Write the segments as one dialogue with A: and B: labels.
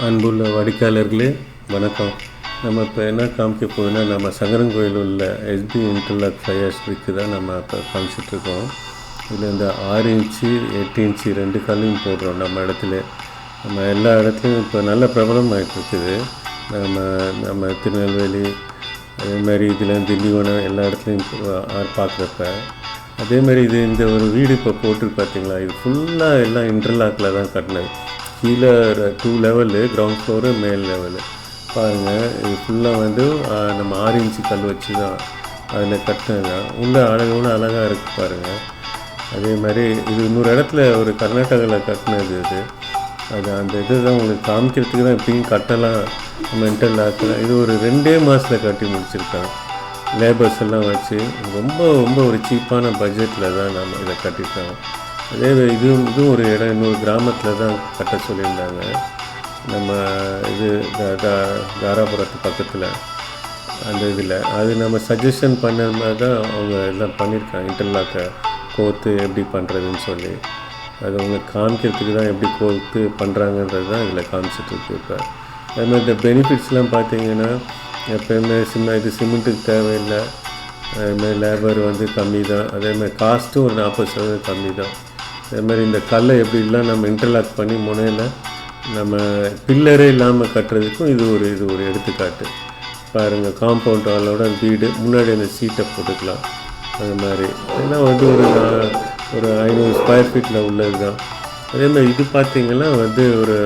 A: அன்புள்ள வாடிக்கையாளர்களே வணக்கம். நம்ம இப்போ என்ன காமிக்க போகுதுன்னா, நம்ம சங்கரன்கோயில் உள்ள எஸ்பி இன்டர்லாக் ஃபயர்ஸ் பிரிக்கு தான் நம்ம இப்போ காமிச்சிட்ருக்கோம். இதில் இந்த 6 இன்ச்சு 8 இன்ச்சு 2 கல்லையும் போடுறோம். நம்ம இடத்துல நம்ம எல்லா இடத்துலையும் இப்போ நல்ல பிரபலம் ஆகிட்டுருக்குது. நம்ம திருநெல்வேலி அதேமாதிரி இதில் திண்டிவனம் எல்லா இடத்துலையும் பார்க்குறப்ப அதேமாதிரி இந்த ஒரு வீடு இப்போ போட்டு பார்த்தீங்களா, இது ஃபுல்லாக எல்லாம் இன்டர்லாக்கில் தான் கட்டினது. கீழே 2 லெவலு, கிரவுண்ட் ஃப்ளோரு, மேல் லெவலு பாருங்கள். இது ஃபுல்லாக நம்ம 6 இன்ச்சு கல் வச்சு தான் அதில் கட்டினது தான். உள்ள அழகாக இருக்குது பாருங்கள். அதே மாதிரி இது இன்னொரு இடத்துல ஒரு கர்நாடகாவில் கட்டினது அது அந்த இது தான் உங்களுக்கு காமிக்கிறதுக்கு தான். இப்படியும் கட்டலாம் நம்ம இன்டர்லாக்கில். இது ஒரு 2 மாதத்தில் கட்டி முடிச்சிருக்காங்க. லேபர்ஸ் எல்லாம் வச்சு ரொம்ப ஒரு சீப்பான பட்ஜெட்டில் தான் நம்ம இதை கட்டியிருக்காங்க. அதே இதுவும் ஒரு இடம், இன்னொரு கிராமத்தில் தான் கட்ட சொல்லியிருந்தாங்க. நம்ம இது தாராபுரத்து பக்கத்தில் அந்த இதில் அது நம்ம சஜஷன் பண்ண மாதிரி தான் அவங்க எல்லாம் பண்ணியிருக்காங்க. இன்டர்லாக்கை கோர்த்து எப்படி பண்ணுறதுன்னு சொல்லி அது உங்களுக்கு காமிக்கிறதுக்கு தான் எப்படி கோர்த்து பண்ணுறாங்கன்றது தான் இதில் காமிச்சிட்ருக்கு. இப்போ அதுமாதிரி இந்த பெனிஃபிட்ஸ்லாம் பார்த்தீங்கன்னா, எப்போயுமே இது சிமெண்ட்டுக்கு தேவையில்லை. அதுமாதிரி லேபர் கம்மி தான். அதேமாதிரி காஸ்ட்டும் ஒரு 40% கம்மி தான். அதேமாதிரி இந்த கல்லை எப்படிலாம் நம்ம இன்டர்லாக் பண்ணி முனையில் நம்ம பில்லரே இல்லாமல் கட்டுறதுக்கும் இது ஒரு எடுத்துக்காட்டு பாருங்கள். காம்பவுண்ட் வாலோட வீடு முன்னாடி அந்த சீட்டை போட்டுக்கலாம். அது மாதிரி இதெல்லாம் ஒரு 500 ஸ்கொயர் ஃபீட்டில் உள்ளது தான். அதேமாதிரி இது பார்த்திங்கன்னா ஒரு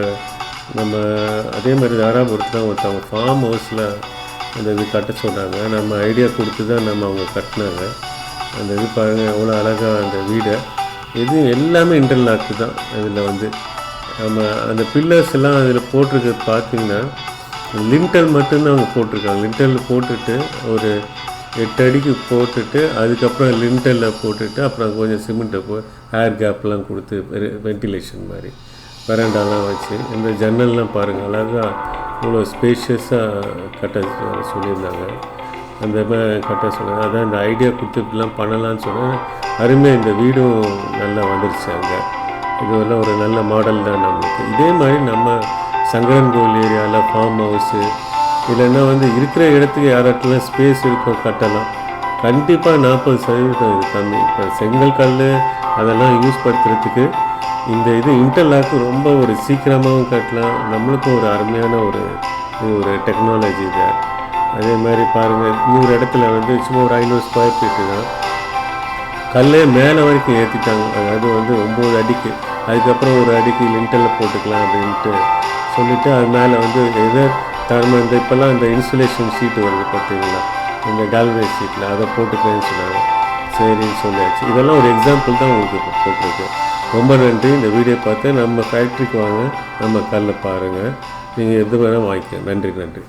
A: நம்ம அதேமாதிரி தாராபுரத்தில் தான் ஒருத்தவங்க ஃபார்ம் ஹவுஸில் அந்த இது கட்ட சொன்னாங்க. நம்ம ஐடியா கொடுத்து தான் அவங்க கட்டினாங்க. அந்த இது பாருங்கள் எவ்வளோ அழகாக அந்த வீடை. இது எல்லாமே இன்டர்லாக்கு தான். அதில் நம்ம அந்த பில்லர்ஸ் எல்லாம் அதில் போட்டிருக்கிறது பார்த்திங்கன்னா, லிண்டல் மட்டும்தான் அவங்க போட்டிருக்காங்க. லிண்டலில் போட்டுட்டு ஒரு 8 அடிக்கு போட்டுட்டு அதுக்கப்புறம் லிண்டலில் போட்டுட்டு அப்புறம் கொஞ்சம் சிமெண்ட்டை ஏர் கேப்லாம் கொடுத்து வென்டிலேஷன் மாதிரி வராண்டாலாம் வச்சு இந்த ஜன்னல்லாம் பாருங்கள் அழகாக இவ்வளோ ஸ்பேஷியஸாக கட்ட சொல்லியிருந்தாங்க. அந்த மாதிரி கட்ட சொன்னாங்க. அதான் இந்த ஐடியா கொடுத்து இப்படிலாம் பண்ணலான்னு சொன்னால் அருமையாக இந்த வீடும் நல்லா வந்துருச்சு. அங்கே இதுவெல்லாம் ஒரு நல்ல மாடல் தான் நம்மளுக்கு. இதே மாதிரி நம்ம சங்கரன்கோவில் ஏரியாவில் ஃபார்ம் ஹவுஸு இல்லைன்னா இருக்கிற இடத்துக்கு யாராட்டெல்லாம் ஸ்பேஸ் இருக்கும் கட்டலாம். கண்டிப்பாக 40% இது கம்மி. இப்போ செங்கல் கல் அதெல்லாம் யூஸ் படுத்துறதுக்கு இந்த இன்டர்லாக்கு ரொம்ப ஒரு சீக்கிரமாகவும் கட்டலாம். நம்மளுக்கும் ஒரு அருமையான ஒரு டெக்னாலஜி இது. அதே மாதிரி பாருங்கள், இன்னொரு இடத்துல சும்மா ஒரு 500 ஸ்கொயர் ஃபீட்டு தான் கல்லே மேலே வரைக்கும் ஏற்றிட்டாங்க. அதாவது 9 அடிக்கு, அதுக்கப்புறம் ஒரு அடிக்கு லிண்டலில் போட்டுக்கலாம் அப்படின்ட்டு சொல்லிவிட்டு அது மேலே இப்போல்லாம் இந்த இன்சுலேஷன் ஷீட்டு வருது பார்த்தீங்களா, இந்த கால்வேஸ் ஷீட்டில் அதை போட்டுக்கிறேன்னு சொன்னாங்க. சரின்னு சொல்லியாச்சு. இதெல்லாம் ஒரு எக்ஸாம்பிள் தான் உங்களுக்கு இப்போ போட்டிருக்கு. ரொம்ப நன்றி. இந்த வீடியோ பார்த்து நம்ம ஃபேக்ட்ரிக்கு வாங்க, நம்ம கல்லை பாருங்கள். நீங்கள் எது வேணால் வாங்கிக்க. நன்றி.